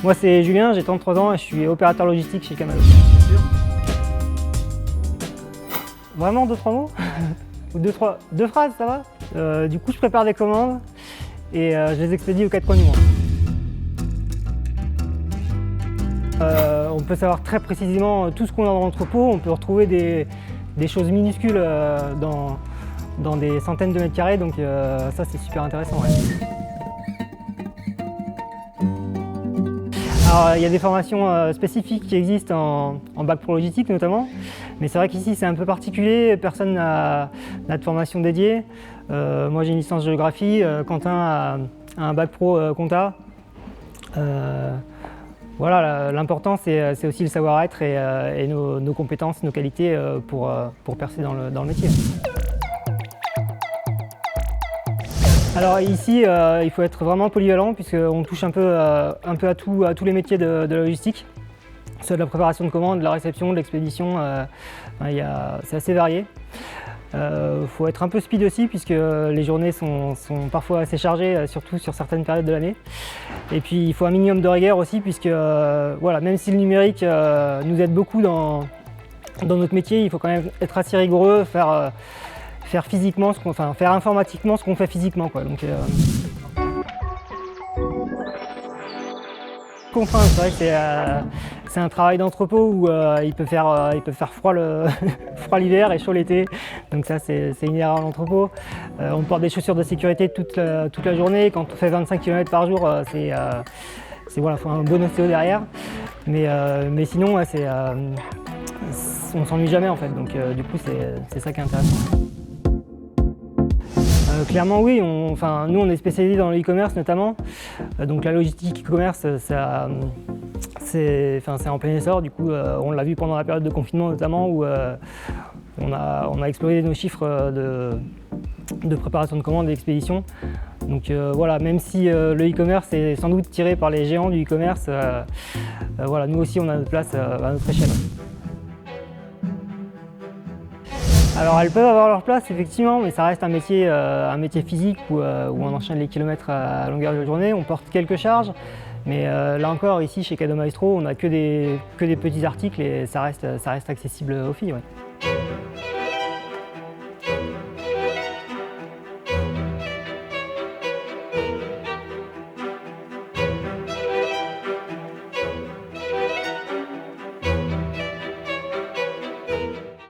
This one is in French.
Moi c'est Julien, j'ai 33 ans et je suis opérateur logistique chez Camalo. Vraiment 2-3 mots ou 2 phrases, ça va. Du coup je prépare des commandes et je les expédie aux 4 coins du monde. On peut savoir très précisément tout ce qu'on a dans l'entrepôt, on peut retrouver des choses minuscules dans des centaines de mètres carrés, donc ça c'est super intéressant. Ouais. Alors, il y a des formations spécifiques qui existent en bac pro logistique notamment, mais c'est vrai qu'ici c'est un peu particulier, personne n'a de formation dédiée. Moi j'ai une licence géographie, Quentin a un bac pro compta. Voilà, l'important c'est aussi le savoir-être et nos compétences, nos qualités pour percer dans le métier. Alors ici, il faut être vraiment polyvalent puisqu'on touche un peu à tous les métiers de la logistique. Soit de la préparation de commandes, de la réception, de l'expédition, c'est assez varié. Il faut être un peu speed aussi puisque les journées sont parfois assez chargées, surtout sur certaines périodes de l'année. Et puis il faut un minimum de rigueur aussi puisque voilà, même si le numérique nous aide beaucoup dans notre métier, il faut quand même être assez rigoureux, faire physiquement, faire informatiquement ce qu'on fait physiquement, quoi. Donc, contrainte, c'est vrai que c'est un travail d'entrepôt où il peut faire froid froid l'hiver et chaud l'été. Donc ça c'est inhérent à l'entrepôt. On porte des chaussures de sécurité toute la journée. Quand on fait 25 km par jour, voilà, faut un bon ostéo derrière. Mais sinon, ouais, on s'ennuie jamais en fait. Donc du coup c'est ça qui est intéressant. Clairement oui, nous on est spécialisé dans le e-commerce notamment, donc la logistique e-commerce c'est en plein essor, du coup on l'a vu pendant la période de confinement notamment où on a explosé nos chiffres de préparation de commandes et d'expédition. Donc voilà, même si le e-commerce est sans doute tiré par les géants du e-commerce, voilà, nous aussi on a notre place à notre échelle. Alors elles peuvent avoir leur place effectivement, mais ça reste un métier physique où on enchaîne les kilomètres à longueur de journée, on porte quelques charges, mais là encore ici chez Cadeaux Maestro on n'a que des petits articles et ça reste accessible aux filles. Ouais.